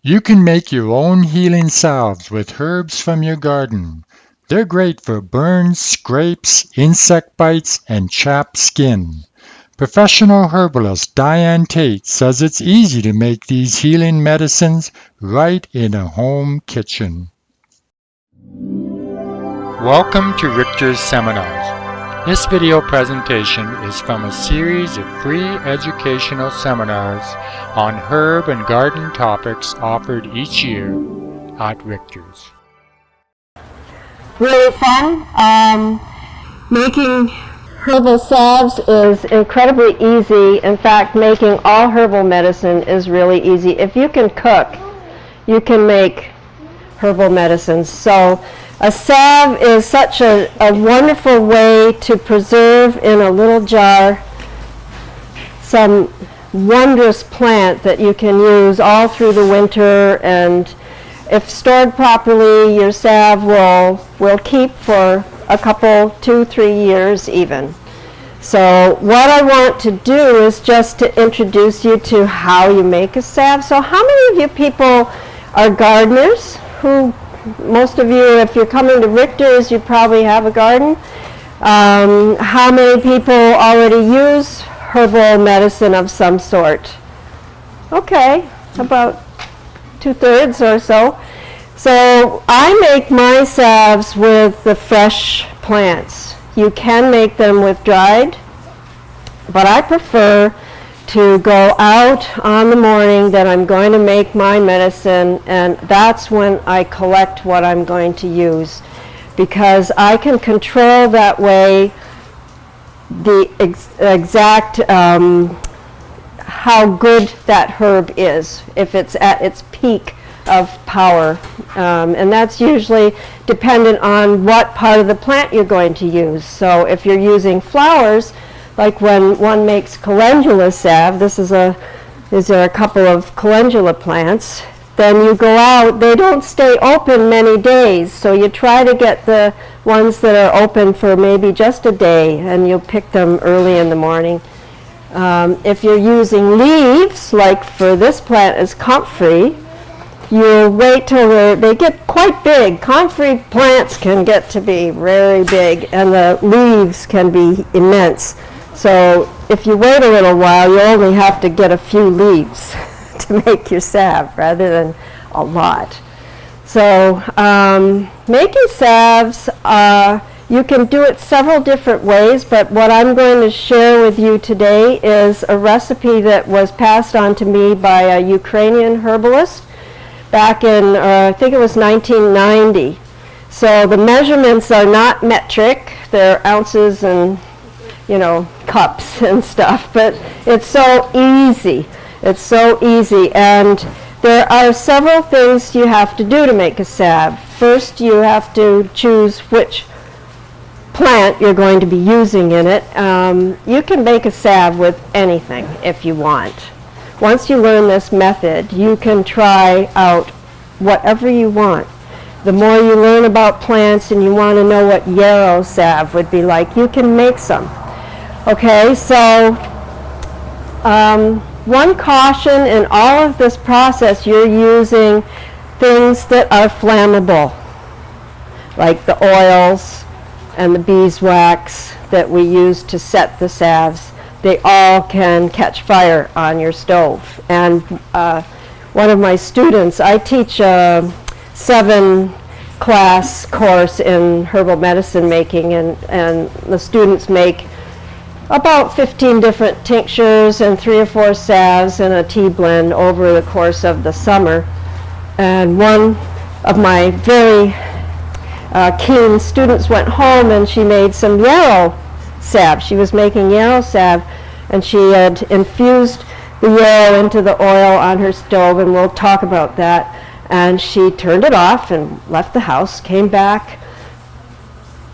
You can make your own healing salves with herbs from your garden. They're great for burns, scrapes, insect bites, and chapped skin. Professional herbalist Diane Tait says it's easy to make these healing medicines right in a home kitchen. Welcome to Richters Seminars. This video presentation is from a series of free educational seminars on herb and garden topics offered each year at Richters. Really fun. Making herbal salves is incredibly easy. In fact, making all herbal medicine is really easy. If you can cook, you can make herbal medicines. So a salve is such a wonderful way to preserve in a little jar some wondrous plant that you can use all through the winter, and if stored properly, your salve will keep for a couple, 2-3 years even. So what I want to do is just to introduce you to how you make a salve. So how many of you people are gardeners? Most of you, if you're coming to Richters, you probably have a garden. How many people already use herbal medicine of some sort? Okay, about 2/3 or so. So I make my salves with the fresh plants. You can make them with dried, but I prefer to go out on the morning that I'm going to make my medicine, and that's when I collect what I'm going to use, because I can control that way the exact how good that herb is, if it's at its peak of power, and that's usually dependent on what part of the plant you're going to use. So if you're using flowers, like when one makes calendula salve, these are a couple of calendula plants, then you go out, they don't stay open many days, so you try to get the ones that are open for maybe just a day, and you'll pick them early in the morning. If you're using leaves, like for this plant is comfrey, you wait till they get quite big. Comfrey plants can get to be very big, and the leaves can be immense. So if you wait a little while, you only have to get a few leaves to make your salve rather than a lot. So making salves, you can do it several different ways, but what I'm going to share with you today is a recipe that was passed on to me by a Ukrainian herbalist back in, I think it was 1990. So the measurements are not metric, they're ounces and cups and stuff, but it's so easy. It's so easy, and there are several things you have to do to make a salve. First, you have to choose which plant you're going to be using in it. You can make a salve with anything if you want. Once you learn this method, you can try out whatever you want. The more you learn about plants and you want to know what yarrow salve would be like, you can make some. Okay, so one caution in all of this process, you're using things that are flammable, like the oils and the beeswax that we use to set the salves. They all can catch fire on your stove. And one of my students, I teach a 7-class course in herbal medicine making, and the students make about 15 different tinctures and 3 or 4 salves and a tea blend over the course of the summer. And one of my very keen students went home and she made some yarrow salve. She was making yarrow salve, and she had infused the yarrow into the oil on her stove, and we'll talk about that. And she turned it off and left the house, came back,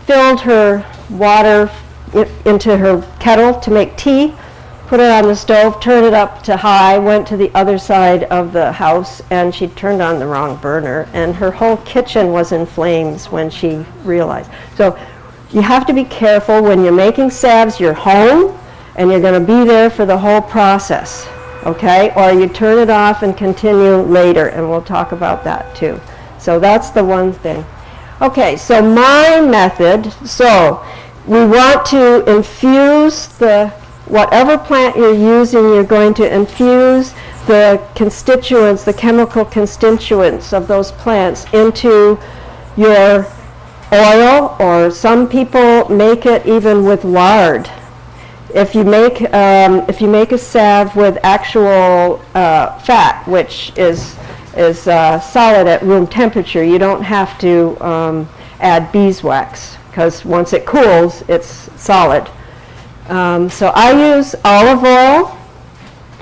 filled her water into her kettle to make tea, put it on the stove, turned it up to high, went to the other side of the house, and she turned on the wrong burner, and her whole kitchen was in flames when she realized. So you have to be careful when you're making salves. You're home, and you're going to be there for the whole process. okay? Or you turn it off and continue later, and we'll talk about that too. So that's the one thing. Okay, so my method, so we want to infuse whatever plant you're using, you're going to infuse the constituents, the chemical constituents of those plants into your oil, or some people make it even with lard. If you make a salve with actual fat, which is solid at room temperature, you don't have to add beeswax, because once it cools, it's solid. So I use olive oil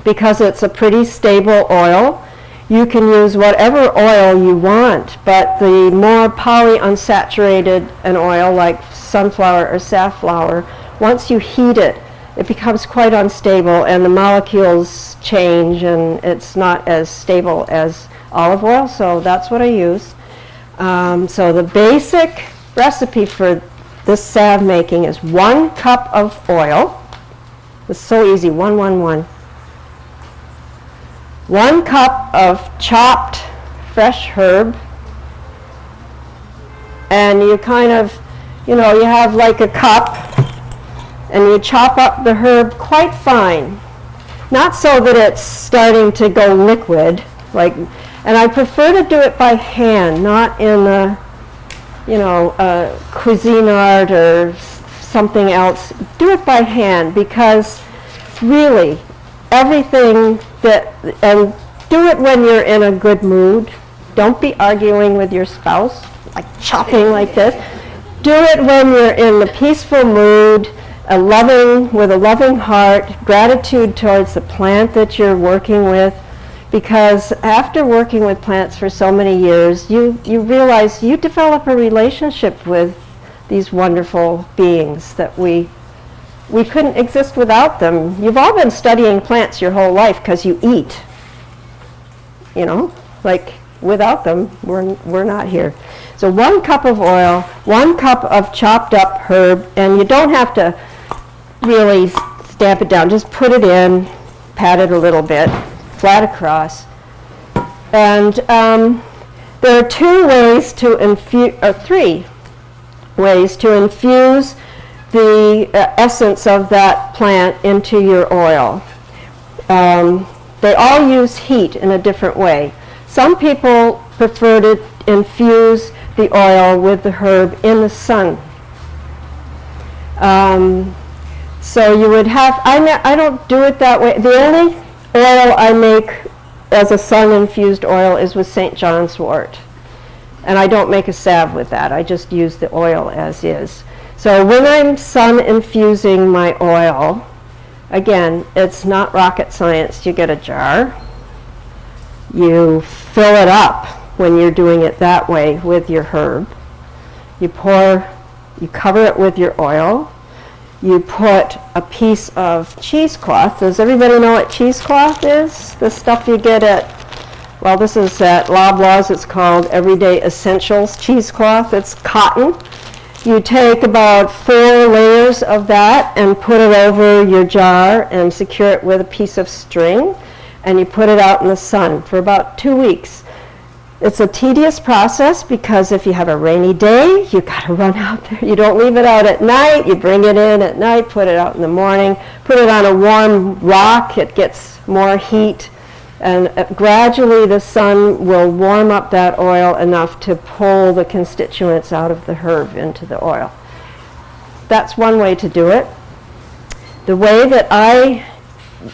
because it's a pretty stable oil. You can use whatever oil you want, but the more polyunsaturated an oil like sunflower or safflower, once you heat it, it becomes quite unstable and the molecules change and it's not as stable as olive oil, so that's what I use. So the basic recipe for this salve making is 1 cup of oil. It's so easy, 1, 1, 1. 1 cup of chopped fresh herb, and you kind of, you have like a cup, and you chop up the herb quite fine. Not so that it's starting to go liquid, and I prefer to do it by hand, not in a Cuisinart or something else. Do it by hand, because really everything and do it when you're in a good mood. Don't be arguing with your spouse, like chopping like this. Do it when you're in the peaceful mood, with a loving heart, gratitude towards the plant that you're working with. Because after working with plants for so many years, you realize you develop a relationship with these wonderful beings that we couldn't exist without them. You've all been studying plants your whole life because you eat. Without them, we're not here. So 1 cup of oil, 1 cup of chopped up herb, and you don't have to really stamp it down. Just put it in, pat it a little bit, flat across. And there are 3 ways to infuse the essence of that plant into your oil. They all use heat in a different way. Some people prefer to infuse the oil with the herb in the sun. So you would have, I don't do it that way. The only oil I make as a sun-infused oil is with St. John's wort. And I don't make a salve with that. I just use the oil as is. So when I'm sun-infusing my oil, again, it's not rocket science. You get a jar. You fill it up when you're doing it that way with your herb. You cover it with your oil. You put a piece of cheesecloth. Does everybody know what cheesecloth is? The stuff you get this is at Loblaws. It's called Everyday Essentials cheesecloth. It's cotton. You take about 4 layers of that and put it over your jar and secure it with a piece of string, and you put it out in the sun for about 2 weeks. It's a tedious process because if you have a rainy day, you got to run out there. You don't leave it out at night. You bring it in at night, put it out in the morning, put it on a warm rock. It gets more heat, and gradually the sun will warm up that oil enough to pull the constituents out of the herb into the oil. That's one way to do it. The way that I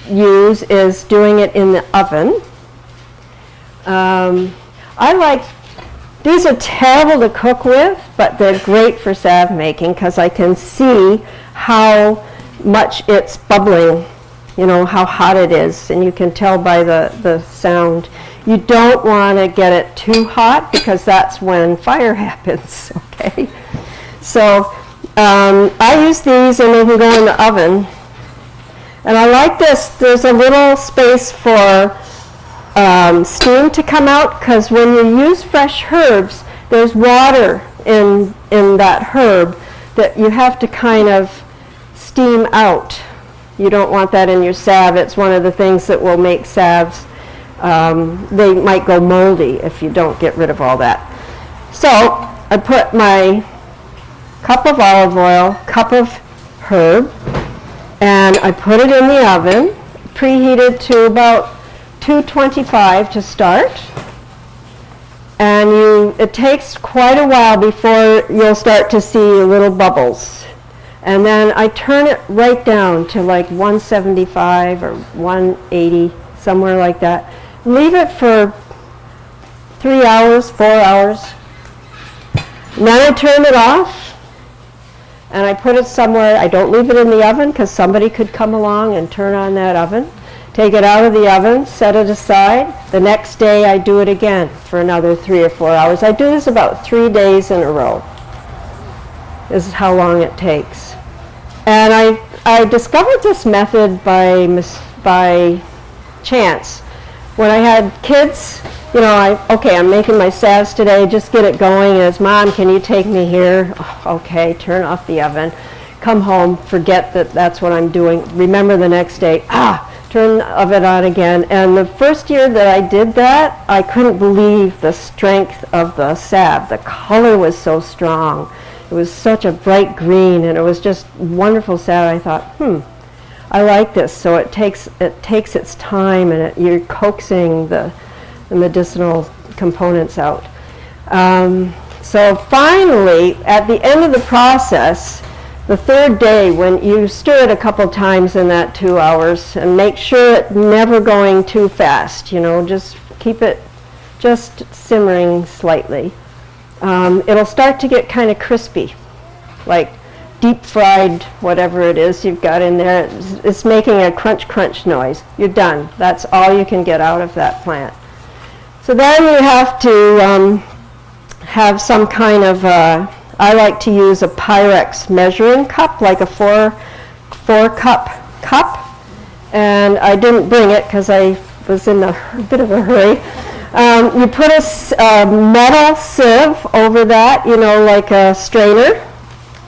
use is doing it in the oven. These are terrible to cook with, but they're great for salve making because I can see how much it's bubbling, how hot it is, and you can tell by the sound. You don't want to get it too hot because that's when fire happens, okay? So I use these and they can go in the oven. And I like this. There's a little space for steam to come out, because when you use fresh herbs, there's water in that herb that you have to kind of steam out. You don't want that in your salve. It's one of the things that will make salves, they might go moldy if you don't get rid of all that. So I put my cup of olive oil, cup of herb, and I put it in the oven, preheated to about 225 to start. And it takes quite a while before you'll start to see little bubbles. And then I turn it right down to like 175 or 180, somewhere like that. Leave it for 3 hours, 4 hours. And then I turn it off and I put it somewhere. I don't leave it in the oven because somebody could come along and turn on that oven. Take it out of the oven, set it aside. The next day I do it again for another 3 or 4 hours. I do this about 3 days in a row. This is how long it takes. And I discovered this method by chance. When I had kids, you know, I'm making my salves today, just get it going. And it's, Mom, can you take me here? Oh, okay, turn off the oven. Come home, forget that that's what I'm doing. Remember the next day, turn the oven on again. And the first year that I did that, I couldn't believe the strength of the salve. The color was so strong. It was such a bright green, and it was just wonderful salve. I thought, I like this. So it takes its time, and you're coaxing the medicinal components out. So finally, at the end of the process, the third day, when you stir it a couple times in that 2 hours, and make sure it's never going too fast, just keep it just simmering slightly. It'll start to get kind of crispy, like deep fried whatever it is you've got in there. It's making a crunch crunch noise. You're done. That's all you can get out of that plant. So then you have to have some kind of I like to use a Pyrex measuring cup, like a four cup, and I didn't bring it because I was in a bit of a hurry. You put a metal sieve over that, like a strainer,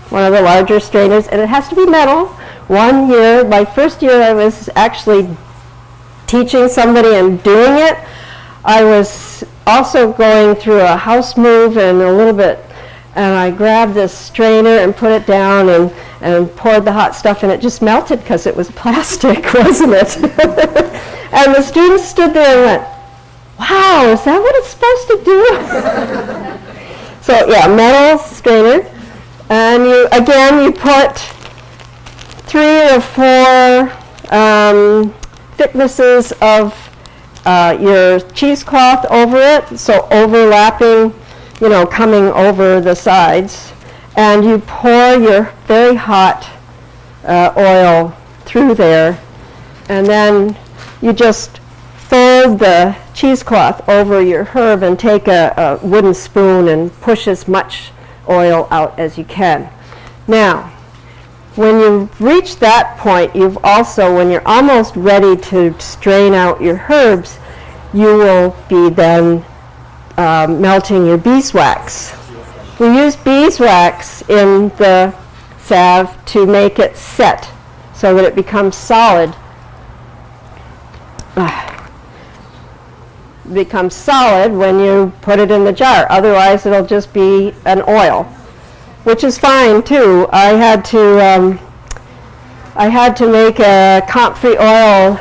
one of the larger strainers, and it has to be metal. 1 year, my first year I was actually teaching somebody and doing it. I was also going through a house move and a little bit, and I grabbed this strainer and put it down and poured the hot stuff, and it just melted because it was plastic, wasn't it? And the students stood there and went, wow, is that what it's supposed to do? So yeah, metal strainer. And you put 3 or 4 thicknesses of your cheesecloth over it, so overlapping, coming over the sides. And you pour your very hot oil through there, and then you just fold the cheesecloth over your herb and take a wooden spoon and push as much oil out as you can. Now, when you reach that point, when you're almost ready to strain out your herbs, you will be then melting your beeswax. We use beeswax in the salve to make it set so that it becomes solid. Becomes solid when you put it in the jar. Otherwise, it'll just be an oil, which is fine too. I had to make a comfrey oil.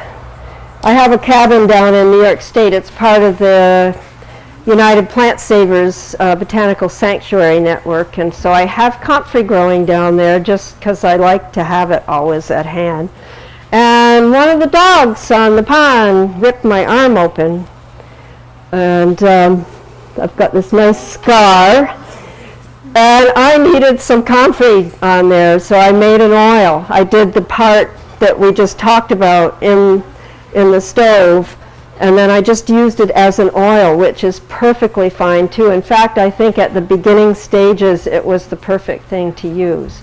I have a cabin down in New York State. It's part of the United Plant Savers Botanical Sanctuary Network, and so I have comfrey growing down there just because I like to have it always at hand. And one of the dogs on the pond ripped my arm open, and I've got this nice scar, and I needed some comfrey on there, so I made an oil. I did the part that we just talked about in the stove, and then I just used it as an oil, which is perfectly fine too. In fact, I think at the beginning stages it was the perfect thing to use.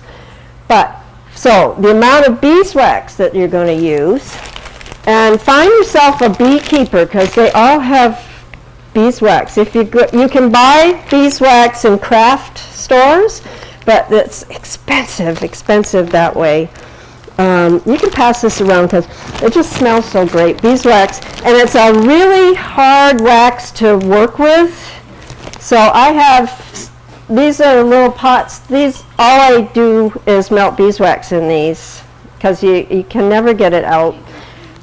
So the amount of beeswax that you're going to use, and find yourself a beekeeper because they all have beeswax. You can buy beeswax in craft stores, but it's expensive that way. You can pass this around because it just smells so great. Beeswax, and it's a really hard wax to work with. So I have, these are little pots. These, all I do is melt beeswax in these because you can never get it out.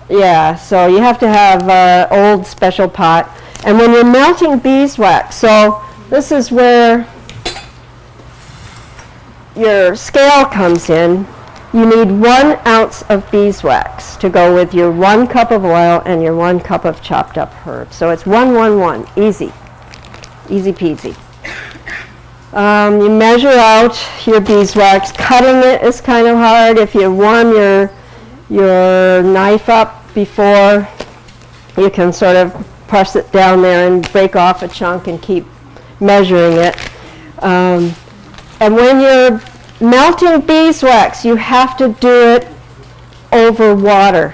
Yeah, so you have to have an old special pot. And when you're melting beeswax, so this is where your scale comes in. You need 1 ounce of beeswax to go with your 1 cup of oil and your 1 cup of chopped up herbs. So it's 1, 1, 1, easy, easy peasy. You measure out your beeswax. Cutting it is kind of hard. If you warm your knife up before, you can sort of press it down there and break off a chunk and keep measuring it. And when you're melting beeswax, you have to do it over water.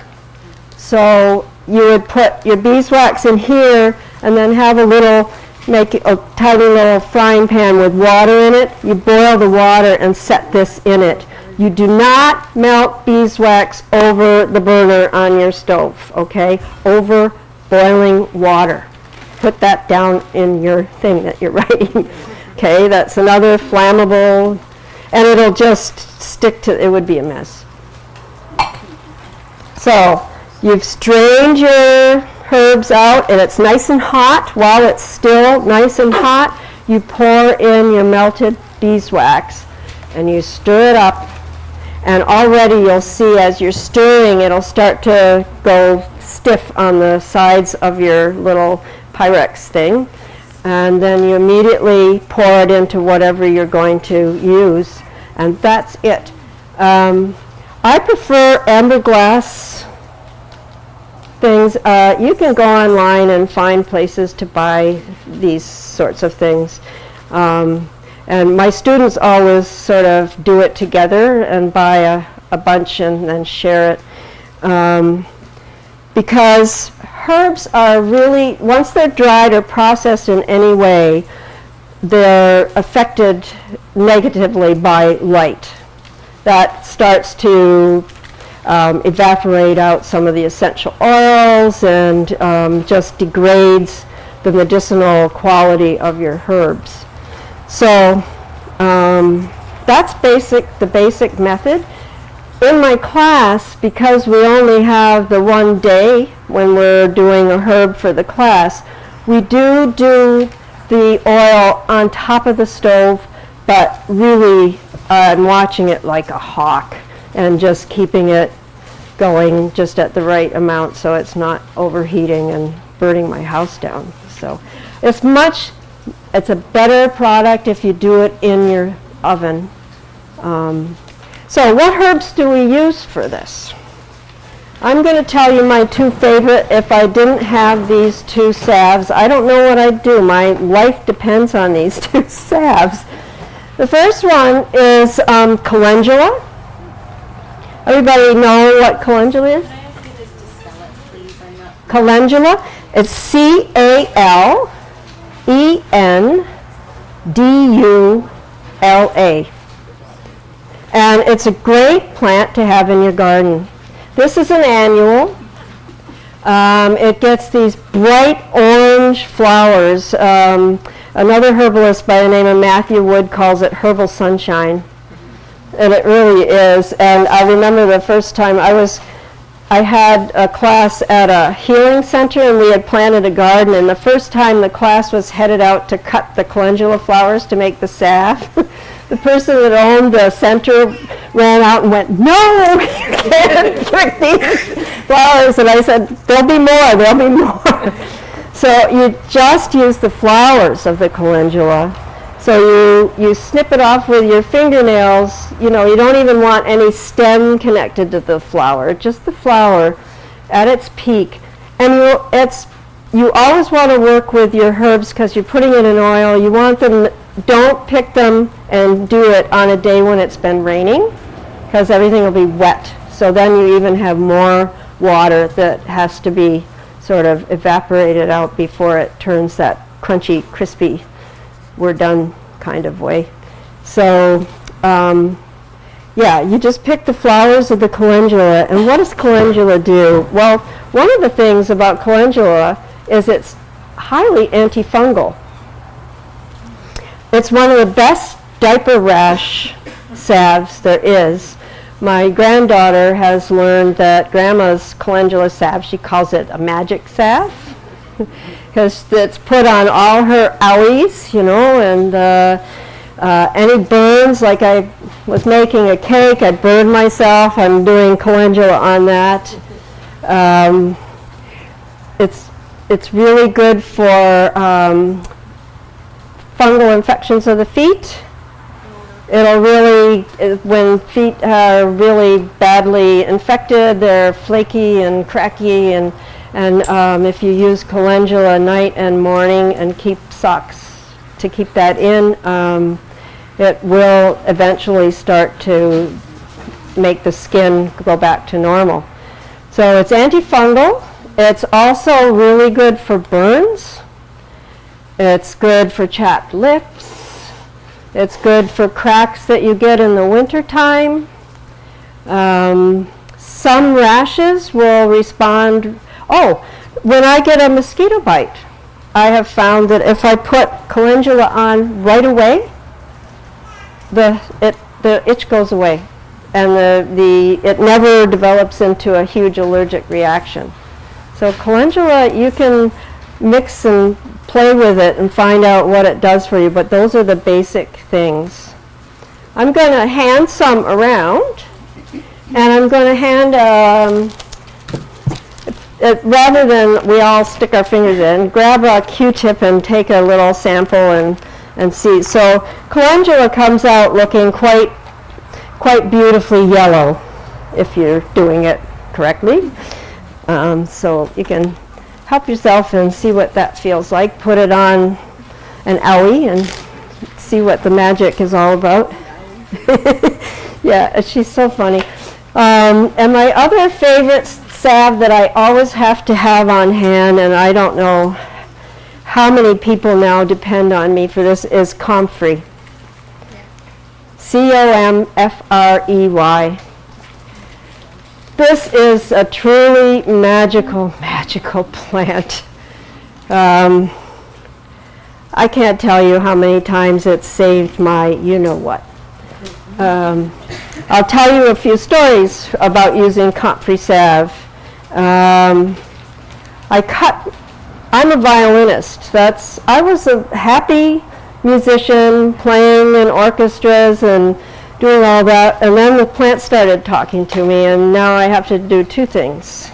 So you would put your beeswax in here and then have make a tiny little frying pan with water in it. You boil the water and set this in it. You do not melt beeswax over the burner on your stove, okay? Over boiling water. Put that down in your thing that you're writing. Okay, that's another flammable, and it'll just stick to, it would be a mess. So you've strained your herbs out, and it's nice and hot. While it's still nice and hot, you pour in your melted beeswax, and you stir it up. And already you'll see as you're stirring, it'll start to go stiff on the sides of your little Pyrex thing. And then you immediately pour it into whatever you're going to use. And that's it. I prefer amber glass things. You can go online and find places to buy these sorts of things. And my students always sort of do it together and buy a bunch and then share it. Because herbs are really, once they're dried or processed in any way, they're affected negatively by light. That starts to evaporate out some of the essential oils and just degrades the medicinal quality of your herbs. So that's the basic method. In my class, because we only have the one day when we're doing a herb for the class, we do the oil on top of the stove, but really I'm watching it like a hawk and just keeping it going just at the right amount so it's not overheating and burning my house down. So it's a better product if you do it in your oven. So what herbs do we use for this? I'm going to tell you my 2 favorite. If I didn't have these 2 salves, I don't know what I'd do. My life depends on these 2 salves. The first one is calendula. Everybody know what calendula is? Can I ask you just to spell it, please? I'm not... Calendula. It's Calendula. And it's a great plant to have in your garden. This is an annual. It gets these bright orange flowers. Another herbalist by the name of Matthew Wood calls it herbal sunshine. And it really is. And I remember the first time I had a class at a healing center, and we had planted a garden, and the first time the class was headed out to cut the calendula flowers to make the salve, the person that owned the center ran out and went, "No, you can't pick these flowers." And I said, there'll be more. So you just use the flowers of the calendula. So you snip it off with your fingernails. You don't even want any stem connected to the flower, just the flower at its peak. And you always want to work with your herbs because you're putting it in oil. You want them, don't pick them and do it on a day when it's been raining because everything will be wet. So then you even have more water that has to be sort of evaporated out before it turns that crunchy, crispy, we're done kind of way. So Yeah, you just pick the flowers of the calendula. And what does calendula do? Well, one of the things about calendula is it's highly antifungal. It's one of the best diaper rash salves there is. My granddaughter has learned that Grandma's calendula salve, she calls it a magic salve, because it's put on all her owies, you know, and any burns, like I was making a cake, I burned myself, I'm doing calendula on that. It's really good for fungal infections of the feet. It'll really, when feet are really badly infected, they're flaky and cracky, and if you use calendula night and morning and keep socks to keep that in, it will eventually start to make the skin go back to normal. So it's antifungal. It's also really good for burns. It's good for chapped lips. It's good for cracks that you get in the wintertime. Some rashes will respond. Oh, when I get a mosquito bite, I have found that if I put calendula on right away, the itch goes away, and it never develops into a huge allergic reaction. So calendula, you can mix and play with it and find out what it does for you, but those are the basic things. I'm going to hand some around, and I'm going to hand, rather than we all stick our fingers in, grab a Q-tip and take a little sample and see. So calendula comes out looking quite beautifully yellow if you're doing it correctly. So you can help yourself and see what that feels like. Put it on an owie and see what the magic is all about. Yeah, she's so funny. And my other favorite salve that I always have to have on hand, and I don't know how many people now depend on me for this, is comfrey. Comfrey. This is a truly magical plant. I can't tell you how many times it's saved my you-know-what. I'll tell you a few stories about using comfrey salve. I'm a violinist. I was a happy musician playing in orchestras and doing all that, and then the plant started talking to me, and now I have to do two things.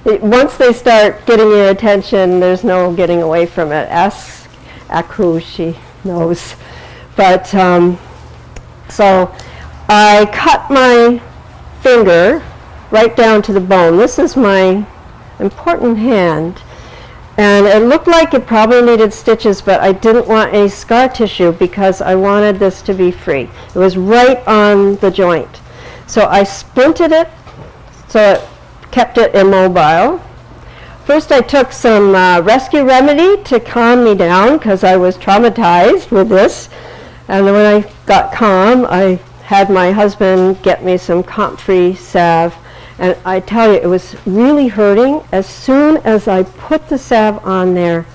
Once they start getting your attention, there's no getting away from it. Ask Aku, she knows. But so I cut my finger right down to the bone. This is my important hand. And it looked like it probably needed stitches, but I didn't want any scar tissue because I wanted this to be free. It was right on the joint. So I splinted it so it kept it immobile. First I took some rescue remedy to calm me down because I was traumatized with this. And then when I got calm, I had my husband get me some comfrey salve. And I tell you, it was really hurting. As soon as I put the salve on there,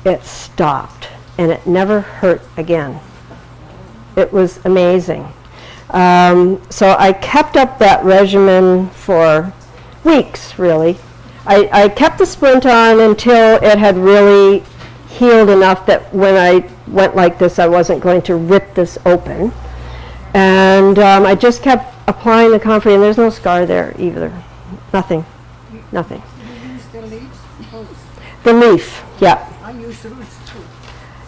it stopped, and it never hurt again. It was amazing. So I kept up that regimen for weeks, really. I kept the splint on until it had really healed enough that when I went like this, I wasn't going to rip this open. And I just kept applying the comfrey, and there's no scar there either. Nothing. You use the leaves? The leaf, yeah. I use the roots too.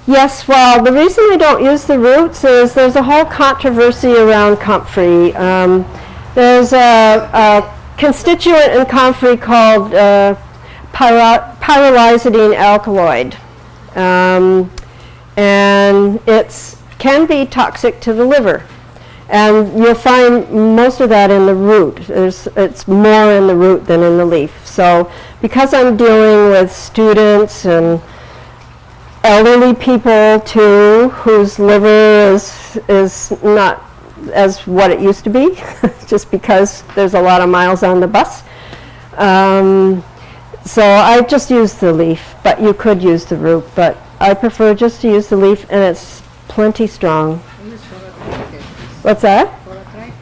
Yes, well, the reason we don't use the roots is there's a whole controversy around comfrey. There's a constituent in comfrey called pyrrolizidine alkaloid. And it can be toxic to the liver. And you'll find most of that in the root. It's more in the root than in the leaf. So because I'm dealing with students and elderly people too, whose liver is not as what it used to be, just because there's a lot of miles on the bus. So I just use the leaf, but you could use the root, but I prefer just to use the leaf, and it's plenty strong. Use for arthritis. What's that? For arthritis.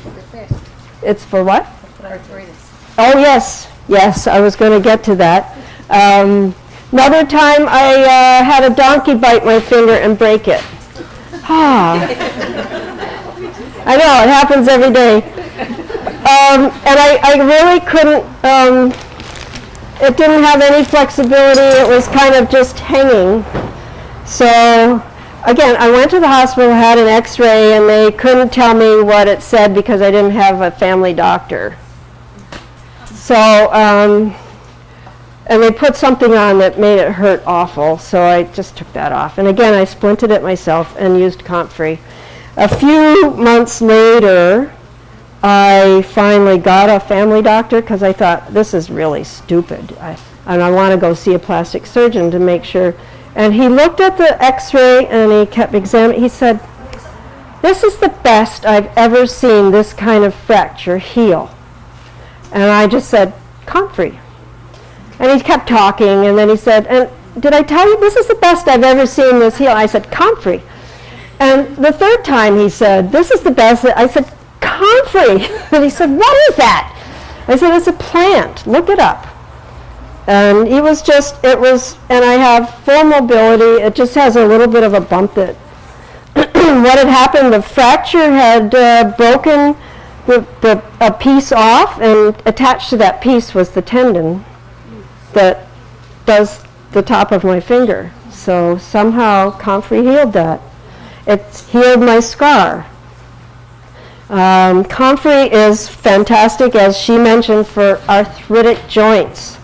It's the best. It's for what? Arthritis. Oh, yes. Yes, I was going to get to that. Another time I had a donkey bite my finger and break it. Ah. I know, it happens every day. And I really couldn't, it didn't have any flexibility. It was kind of just hanging. So, again, I went to the hospital, had an x-ray, and they couldn't tell me what it said because I didn't have a family doctor. So, and they put something on that made it hurt awful, so I just took that off. And again, I splinted it myself and used comfrey. A few months later, I finally got a family doctor because I thought, this is really stupid. And I want to go see a plastic surgeon to make sure. And he looked at the x-ray and he kept examining. He said, this is the best I've ever seen this kind of fracture heal. And I just said, comfrey. And he kept talking, and then he said, and did I tell you this is the best I've ever seen this heal? I said, comfrey. And the third time he said, this is the best. I said, comfrey. And he said, what is that? I said, it's a plant. Look it up. And he was just, it was, and I have full mobility. It just has a little bit of a bump that, what had happened, the fracture had broken a piece off, and attached to that piece was the tendon that does the top of my finger. So somehow comfrey healed that. It's healed my scar. Comfrey is fantastic, as she mentioned, for arthritic joints.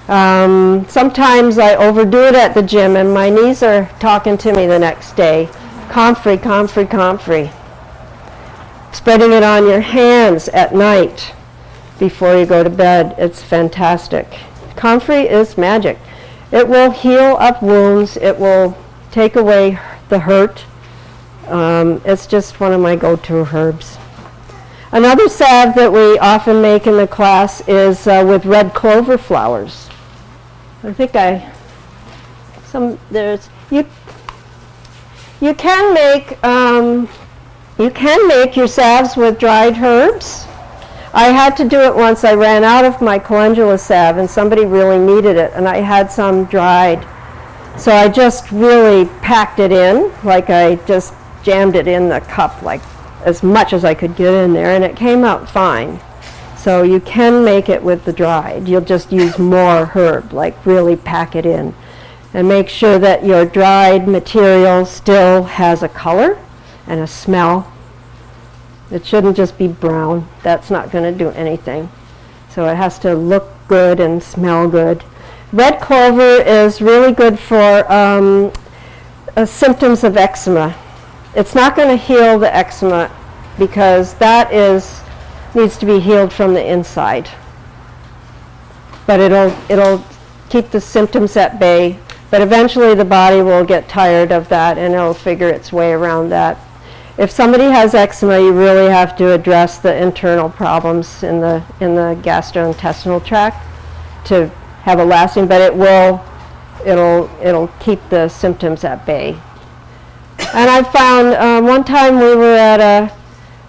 Sometimes I overdo it at the gym and my knees are talking to me the next day. Comfrey, comfrey, comfrey. Spreading it on your hands at night before you go to bed. It's fantastic. Comfrey is magic. It will heal up wounds. It will take away the hurt. It's just one of my go-to herbs. Another salve that we often make in the class is with red clover flowers. I think you can make your salves with dried herbs. I had to do it once. I ran out of my calendula salve and somebody really needed it, and I had some dried. So I just really packed it in, like I just jammed it in the cup like as much as I could get in there, and it came out fine. So you can make it with the dried. You'll just use more herb, like really pack it in. And make sure that your dried material still has a color and a smell. It shouldn't just be brown. That's not going to do anything. So it has to look good and smell good. Red clover is really good for symptoms of eczema. It's not going to heal the eczema because that needs to be healed from the inside. But it'll keep the symptoms at bay. But eventually the body will get tired of that and it'll figure its way around that. If somebody has eczema, you really have to address the internal problems in the gastrointestinal tract to have a lasting, but it'll keep the symptoms at bay. And I found one time we were at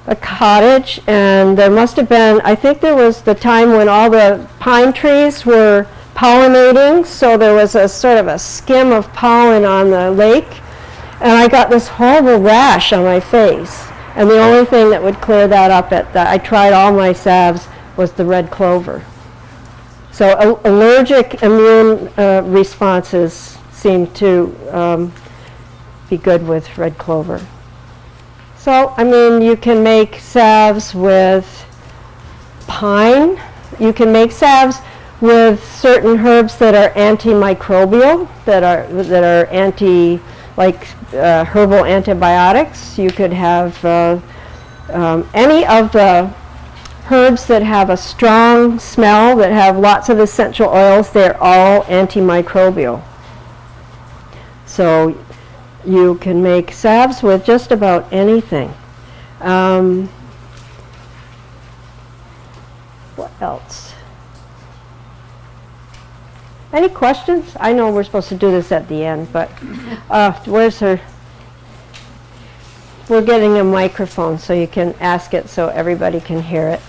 a cottage, and there must have been, I think there was the time when all the pine trees were pollinating, so there was a sort of a skim of pollen on the lake. And I got this horrible rash on my face. And the only thing that would clear that up I tried all my salves, was the red clover. So allergic immune responses seem to be good with red clover. So, I mean, you can make salves with pine. You can make salves with certain herbs that are antimicrobial, that are anti, like herbal antibiotics. You could have any of the herbs that have a strong smell, that have lots of essential oils. They're all antimicrobial. So you can make salves with just about anything. What else? Any questions? I know we're supposed to do this at the end, but where's her? We're getting a microphone so you can ask it so everybody can hear it.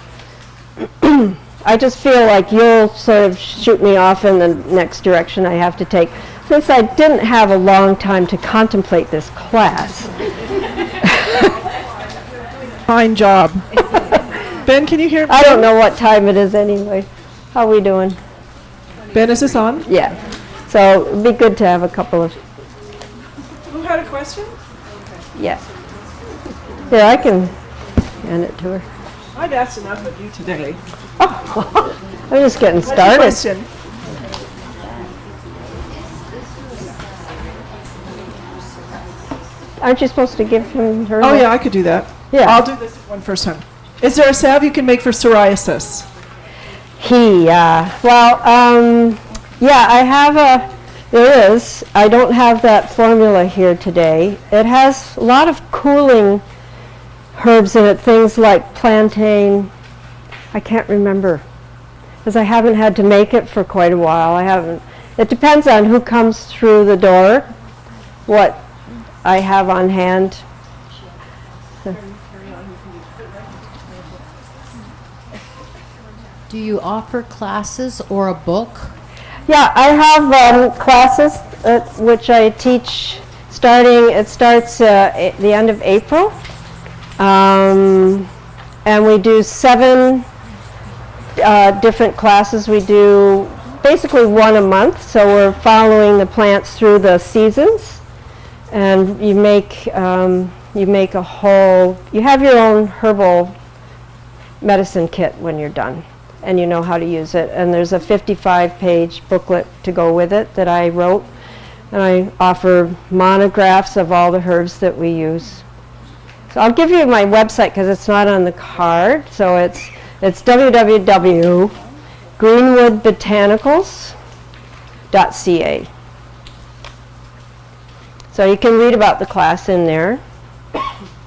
I just feel like you'll sort of shoot me off in the next direction I have to take. Since I didn't have a long time to contemplate this class. Fine job. Ben, can you hear me? I don't know what time it is anyway. How are we doing? Ben, is this on? Yeah. So it'd be good to have a couple of, Who had a question? yeah. Here, I can hand it to her. I've asked enough of you today. I'm just getting What's your started. question? Aren't you supposed to give him her? Oh yeah, I could do that. Yeah. I'll do this one first time. Is there a salve you can make for psoriasis? Yeah, I have there is. I don't have that formula here today. It has a lot of cooling herbs in it, things like plantain. I can't remember, because I haven't had to make it for quite a while. I haven't. It depends on who comes through the door, what I have on hand. Do you offer classes or a book? Yeah, I have classes which I teach starting, it starts at the end of April. And we do 7 different classes. We do basically one a month, so we're following the plants through the seasons. And you make a whole, you have your own herbal medicine kit when you're done, and you know how to use it. And there's a 55-page booklet to go with it that I wrote, and I offer monographs of all the herbs that we use. So I'll give you my website because it's not on the card. So it's www.greenwoodbotanicals.ca. So you can read about the class in there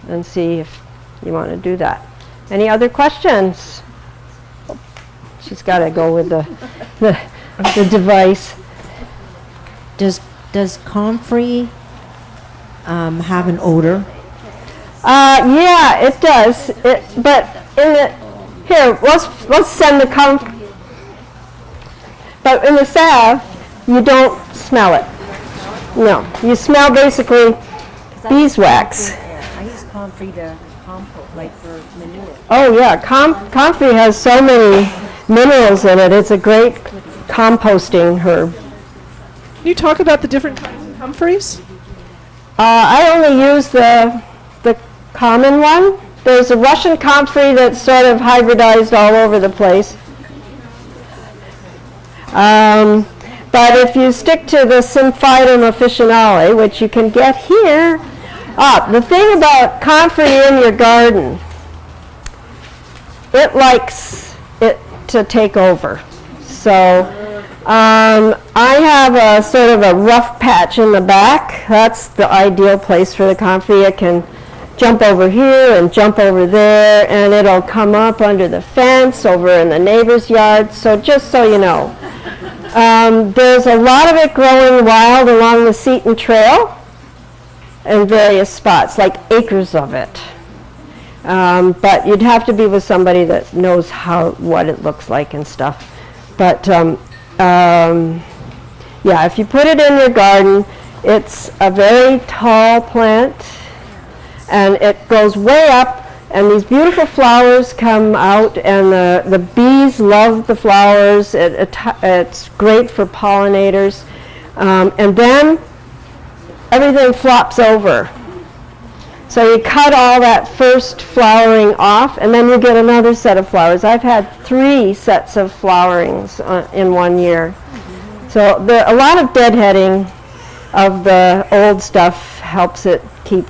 and see if you want to do that. Any other questions? She's got to go with the device. Does comfrey have an odor? Yeah, it does. But in the here, let's send the But in the salve, you don't smell it. No, you smell basically beeswax. I use comfrey to compost, like for manure. Oh yeah, comfrey has so many minerals in it. It's a great composting herb. Can you talk about the different kinds of comfreys? I only use the common one. There's a Russian comfrey that's sort of hybridized all over the place. But if you stick to the Symphytum officinale, which you can get here, the thing about comfrey in your garden, it likes it to take over. So I have a sort of a rough patch in the back. That's the ideal place for the comfrey. It can jump over here and jump over there, and it'll come up under the fence over in the neighbor's yard. So just so you know, there's a lot of it growing wild along the Seton Trail in various spots, like acres of it. But you'd have to be with somebody that knows what it looks like and stuff. But yeah, if you put it in your garden, it's a very tall plant, and it goes way up, and these beautiful flowers come out, and the bees love the flowers. It's great for pollinators. And then everything flops over. So you cut all that first flowering off, and then you get another set of flowers. I've had 3 sets of flowerings in 1 year. So a lot of deadheading of the old stuff helps it keep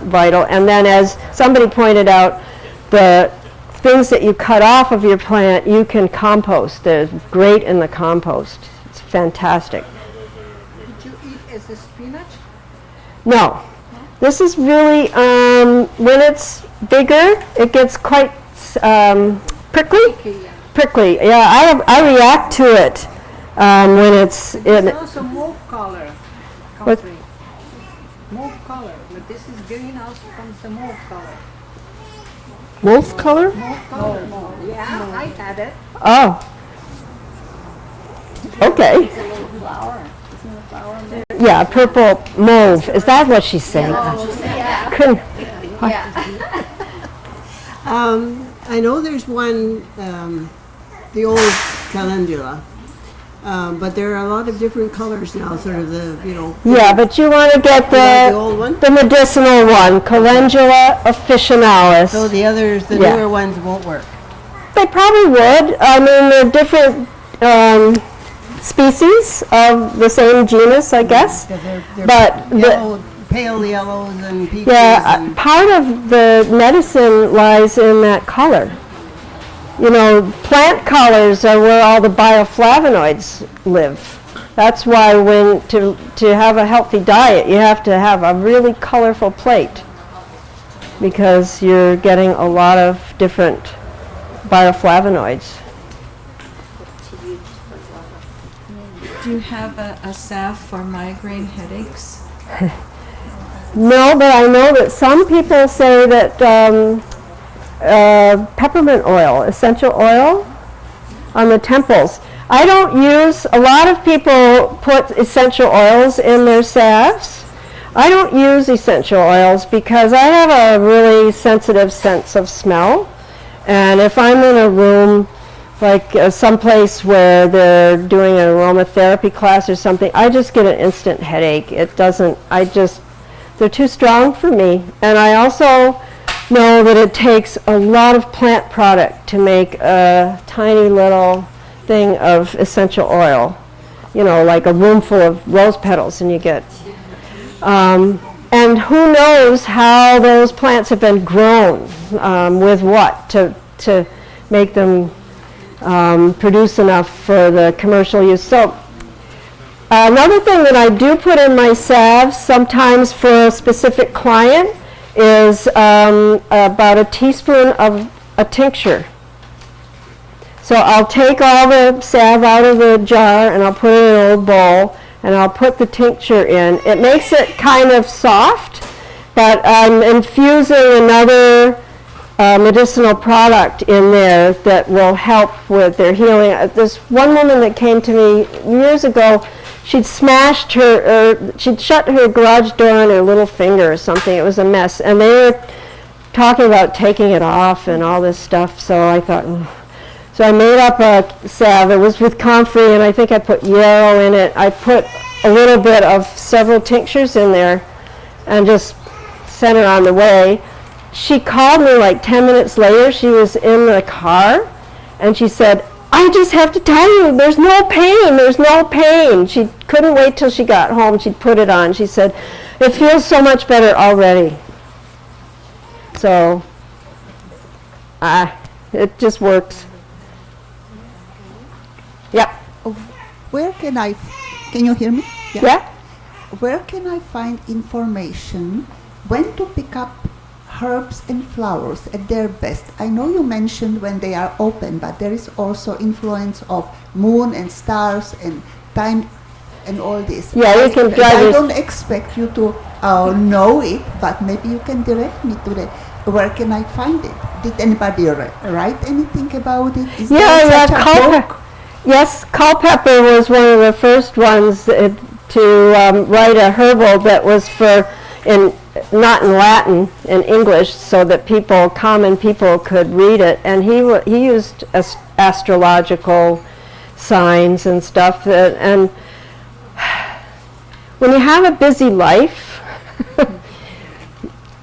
vital. And then, as somebody pointed out, the things that you cut off of your plant, you can compost. They're great in the compost. It's fantastic. Did you eat, is this spinach? No. This is really, when it's bigger, it gets quite prickly. Prickly. Yeah, I react to it when it's in. It's also mauve color. What? Mauve color, but this is green also comes the mauve color. Wolf color? Mauve color. Yeah, I had it. Oh. Okay. It's a little flower. Isn't the flower in there? Yeah, purple mauve. Is that what she's saying? Couldn't. I know there's one, the old calendula, but there are a lot of different colors now, sort of the, Yeah, but you want to get the old one? the medicinal one, Calendula officinalis. So the others, the Yeah. newer ones won't work. They probably would. I mean, they're different species of the same genus, I guess. Because they're But yellow, pale yellows and peaches. yeah, and part of the medicine lies in that color. Plant colors are where all the bioflavonoids live. That's why to have a healthy diet, you have to have a really colorful plate because you're getting a lot of different bioflavonoids. Do you have a salve for migraine headaches? No, but I know that some people say that peppermint oil, essential oil, on the temples. I don't use, a lot of people put essential oils in their salves. I don't use essential oils because I have a really sensitive sense of smell. And if I'm in a room, like someplace where they're doing an aromatherapy class or something, I just get an instant headache. They're too strong for me. And I also know that it takes a lot of plant product to make a tiny little thing of essential oil. Like a room full of rose petals and you get. And who knows how those plants have been grown, with what to make them produce enough for the commercial use. So another thing that I do put in my salves sometimes for a specific client is about a teaspoon of a tincture. So I'll take all the salve out of the jar and I'll put it in an old bowl and I'll put the tincture in. It makes it kind of soft, but I'm infusing another medicinal product in there that will help with their healing. There's one woman that came to me years ago. She'd she'd shut her garage door on her little finger or something. It was a mess. And they were talking about taking it off and all this stuff. So I thought, So I made up a salve. It was with comfrey, and I think I put yarrow in it. I put a little bit of several tinctures in there and just sent her on the way. She called me like 10 minutes later. She was in the car, and she said, I just have to tell you, there's no pain. She couldn't wait till she got home. She'd put it on. She said, it feels so much better already. So, it just works. Yep. Where can you hear me? Yeah? Where can I find information when to pick up herbs and flowers at their best? I know you mentioned when they are open, but there is also influence of moon and stars and time and all this. Yeah, you can drive I don't expect you to know it, but maybe you can direct me to that. Where can I find it? Did anybody write anything about it? Is there such a book? Yes, Culpepper was one of the first ones to write a herbal that was not in Latin, in English, so that common people could read it. And he used astrological signs and stuff. And when you have a busy life,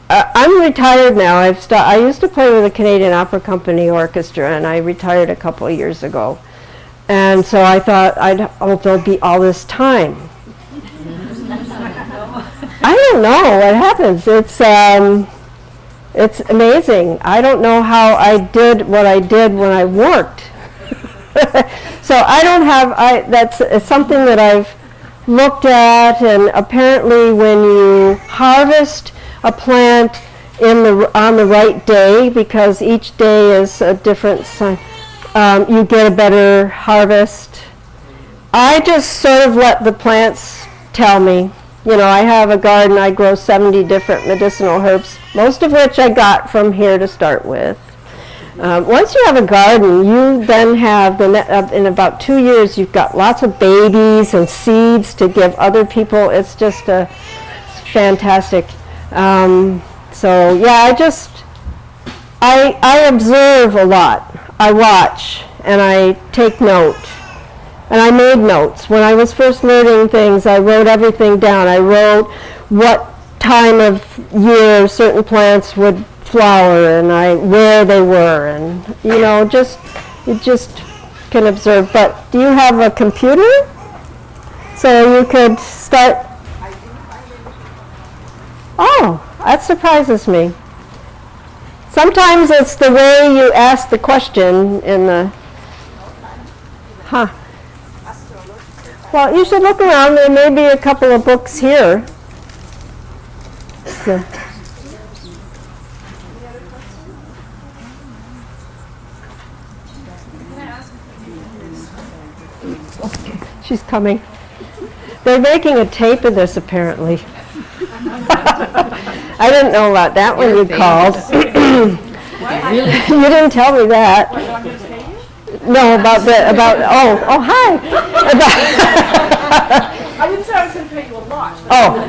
I'm retired now. I used to play with the Canadian Opera Company Orchestra, and I retired a couple of years ago. And so I thought, there'll be all this time. I don't know what happens. It's amazing. I don't know how I did what I did when I worked. So I don't have, that's something that I've looked at, and apparently when you harvest a plant, on the right day, because each day is a different sign. You get a better harvest. I just sort of let the plants tell me. You know, I have a garden. I grow 70 different medicinal herbs, most of which I got from here to start with. Once you have a garden, you then have, in about 2 years, you've got lots of babies and seeds to give other people. It's just fantastic. So yeah, I observe a lot. I watch and I take note. And I made notes. When I was first learning things, I wrote everything down. I wrote what time of year certain plants would flower and where they were, and you know, you just can observe. But do you have a computer? So you could start. Oh, that surprises me. Sometimes it's the way you ask the question in the. Huh. Well, you should look around. There may be a couple of books here. So. She's coming. They're making a tape of this, apparently. I didn't know about that when you called. You didn't tell me that. No, about hi. I didn't say I was going to pay you a lot. Oh.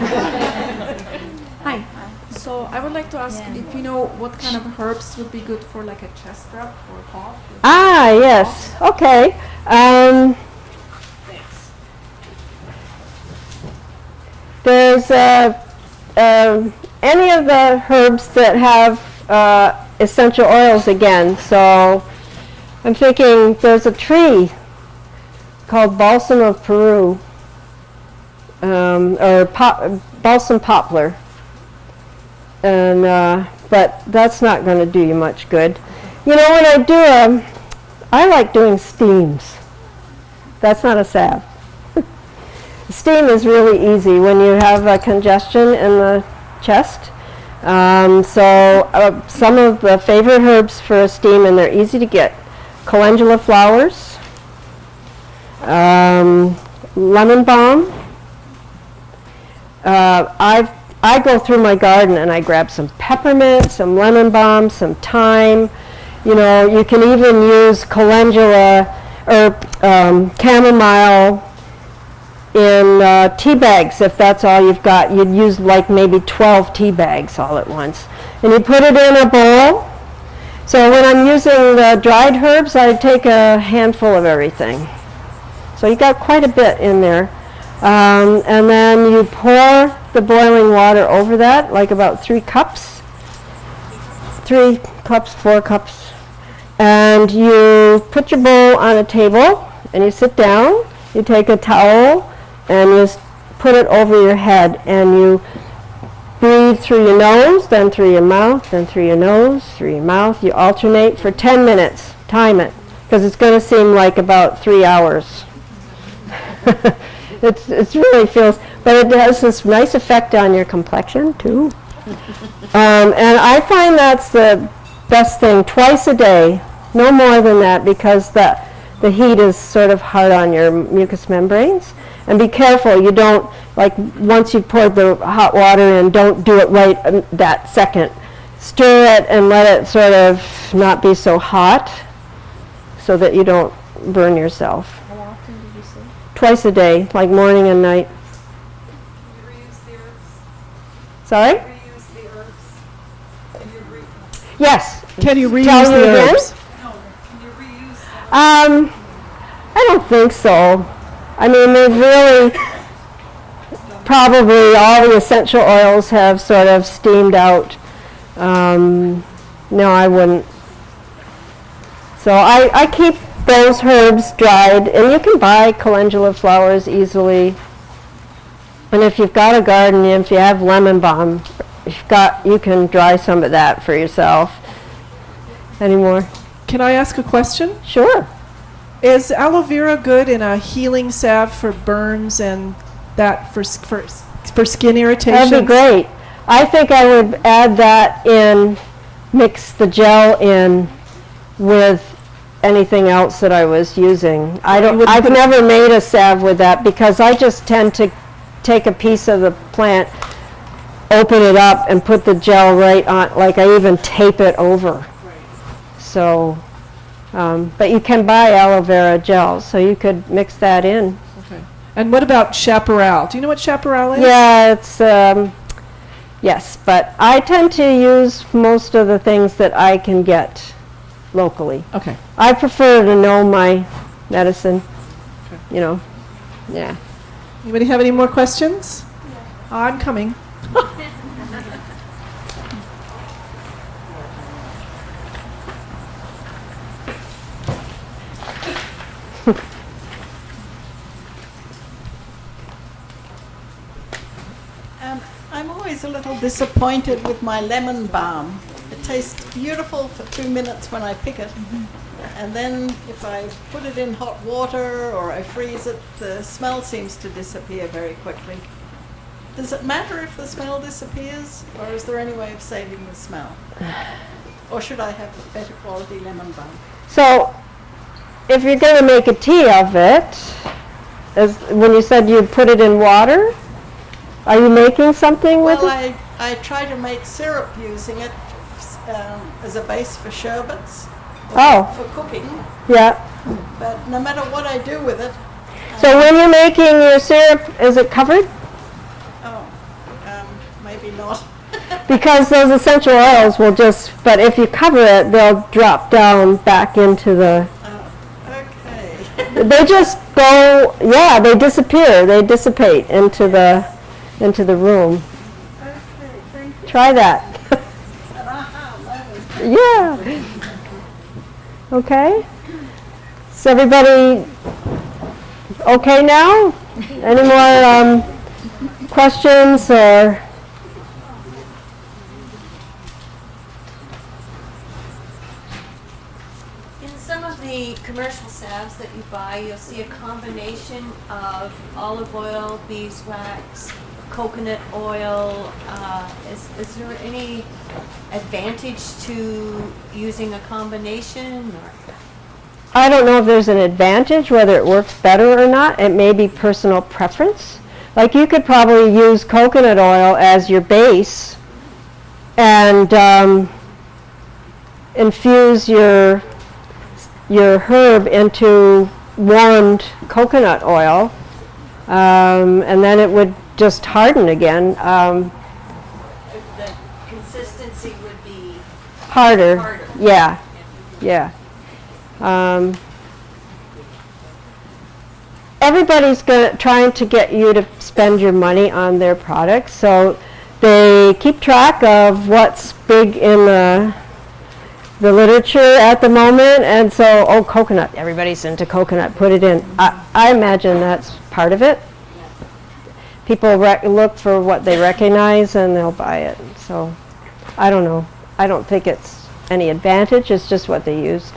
Hi. So I would like to ask if you know what kind of herbs would be good for like a chest rub or cough? Ah, yes. Okay. There's any of the herbs that have essential oils again. So I'm thinking there's a tree called balsam of Peru, or balsam poplar, and but that's not going to do you much good. You know, when I do I like doing steams. That's not a salve. Steam is really easy when you have a congestion in the chest. So some of the favorite herbs for a steam, and they're easy to get: calendula flowers, lemon balm. I go through my garden and I grab some peppermint, some lemon balm, some thyme. You know, you can even use calendula or chamomile in tea bags if that's all you've got. You'd use like maybe 12 tea bags all at once. And you put it in a bowl. So when I'm using the dried herbs, I take a handful of everything. So you got quite a bit in there. And then you pour the boiling water over that, like about 3 cups. 3 cups, 4 cups. And you put your bowl on a table and you sit down. You take a towel and you put it over your head and you breathe through your nose, then through your mouth, then through your nose, through your mouth. You alternate for 10 minutes. Time it, because it's going to seem like about 3 hours. It really feels, but it has this nice effect on your complexion too. And I find that's the best thing, twice a day, no more than that, because the heat is sort of hard on your mucous membranes. And be careful, you don't, like once you've poured the hot water in, don't do it right that second. Stir it and let it sort of not be so hot so that you don't burn yourself. How often did you say? Twice a day, like morning and night. Can you reuse the herbs? Sorry? Reuse the herbs? Can you Yes. Can you reuse Tell the you again? herbs? No, can you reuse them? I don't think so. I mean, they've really, probably all the essential oils have sort of steamed out. No, I wouldn't. So I keep those herbs dried, and you can buy calendula flowers easily. And if you've got a garden, if you have lemon balm, you can dry some of that for yourself. Any more? Can I ask a question? Sure. Is aloe vera good in a healing salve for burns and that for skin irritation? That'd be great. I think I would add that in, mix the gel in with anything else that I was using. I've never made a salve with that because I just tend to take a piece of the plant, open it up, and put the gel right on, like I even tape it over. So, but you can buy aloe vera gel, so you could mix that in. Okay. And what about chaparral? Do you know what chaparral is? Yeah, it's, yes, but I tend to use most of the things that I can get locally. Okay. I prefer to know my medicine, you know, yeah. Anybody have any more questions? I'm coming. I'm always a little disappointed with my lemon balm. It tastes beautiful for 2 minutes when I pick it, and then if I put it in hot water or I freeze it, the smell seems to disappear very quickly. Does it matter if the smell disappears, or is there any way of saving the smell? Or should I have a better quality lemon balm? So, if you're going to make a tea of it, as when you said you'd put it in water, are you making something with it? Well, I try to make syrup using it as a base for sherbets, for cooking, yeah. but no matter what I do with it. So when you're making your syrup, is it covered? Maybe not. Because those essential oils will just, but if you cover it, they'll drop down back into the, Okay. they just go, yeah, they disappear, they dissipate into the room. Okay, thank you. Try that. Yeah. Okay. Is everybody okay now? Any more questions or? In some of the commercial salves that you buy, you'll see a combination of olive oil, beeswax, coconut oil. Is there any advantage to using a combination? Or? I don't know if there's an advantage, whether it works better or not. It may be personal preference. Like you could probably use coconut oil as your base and infuse your herb into warmed coconut oil, and then it would just harden again. The consistency would be Harder. Yeah. Yeah. Everybody's trying to get you to spend your money on their products, so they keep track of what's big in the literature at the moment, and so, coconut, everybody's into coconut, put it in. I imagine that's part of it. People look for what they recognize and they'll buy it. So, I don't know. I don't think it's any advantage, it's just what they used.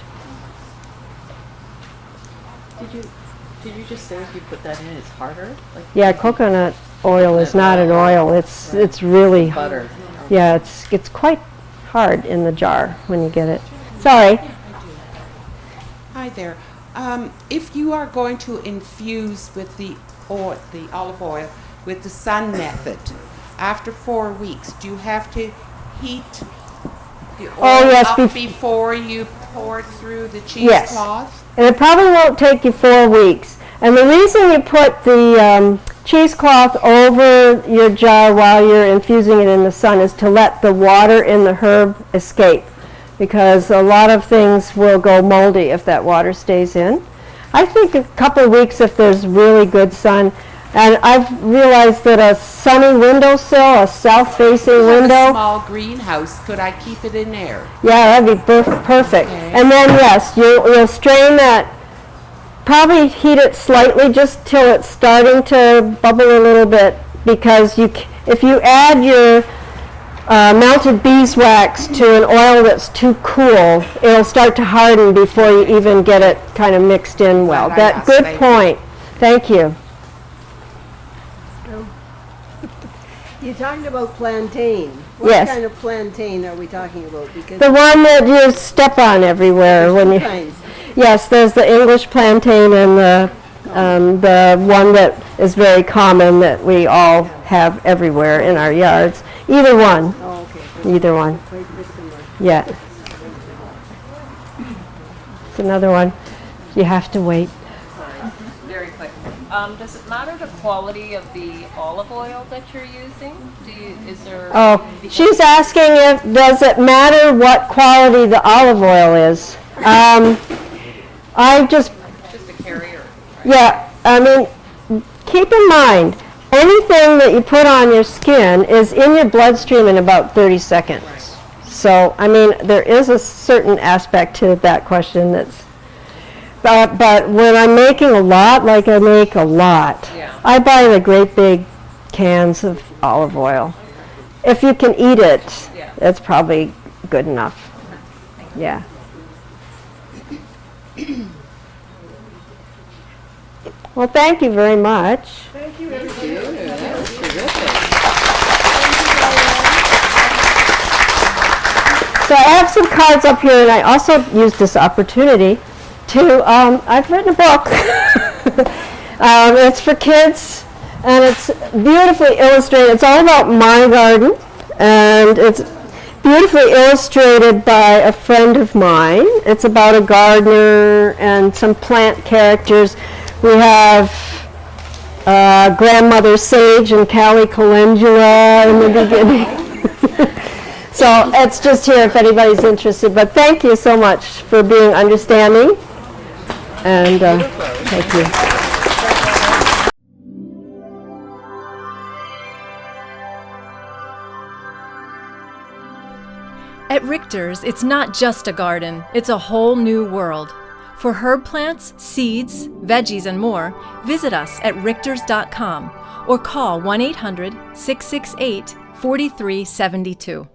Did you just say if you put that in, it's harder? Like Yeah, coconut oil is not an oil. It's really butter. Yeah, it's quite hard in the jar when you get it. Sorry. Hi there. If you are going to infuse with the olive oil with the sun method, after 4 weeks, do you have to heat the oil up before you pour it through the cheesecloth? And it probably won't take you 4 weeks. And the reason you put the cheesecloth over your jar while you're infusing it in the sun is to let the water in the herb escape, because a lot of things will go moldy if that water stays in. I think a couple of weeks if there's really good sun. And I've realized that a sunny windowsill, a south-facing window. A small greenhouse. Could I keep it in there? Yeah, that'd be perfect. Okay. And then yes, you'll strain that. Probably heat it slightly just till it's starting to bubble a little bit, because if you add your melted beeswax to an oil that's too cool, it'll start to harden before you even get it kind of mixed in well. Good point. Thank you. You're talking about plantain. What Yes. kind of plantain are we talking about? Because The one that you step on everywhere when you. kinds. Yes, there's the English plantain and the one that is very common that we all have everywhere in our yards. Either one. Oh, okay. Either one. Quite similar. Yeah. It's another one. You have to wait. Very quick. Does it matter the quality of the olive oil that you're using? Is there? Oh, she's asking if does it matter what quality the olive oil is? I just a carrier. yeah. I mean, keep in mind anything that you put on your skin is in your bloodstream in about 30 seconds. So I mean, there is a certain aspect to that question that's. But when I'm making a lot, like I make a lot, I buy the great big cans of olive oil. If you can eat it, that's probably good enough. Yeah. Well, thank you very much. Thank you, everybody. So I have some cards up here, and I also use this opportunity to, I've written a book. It's for kids, and it's beautifully illustrated. It's all about my garden, and it's beautifully illustrated by a friend of mine. It's about a gardener and some plant characters. We have Grandmother Sage and Callie Calendula in the beginning. So it's just here if anybody's interested. But thank you so much for being understanding. And thank you. At Richters, it's not just a garden, it's a whole new world. For herb plants, seeds, veggies, and more, visit us at richters.com or call 1-800-668-4372.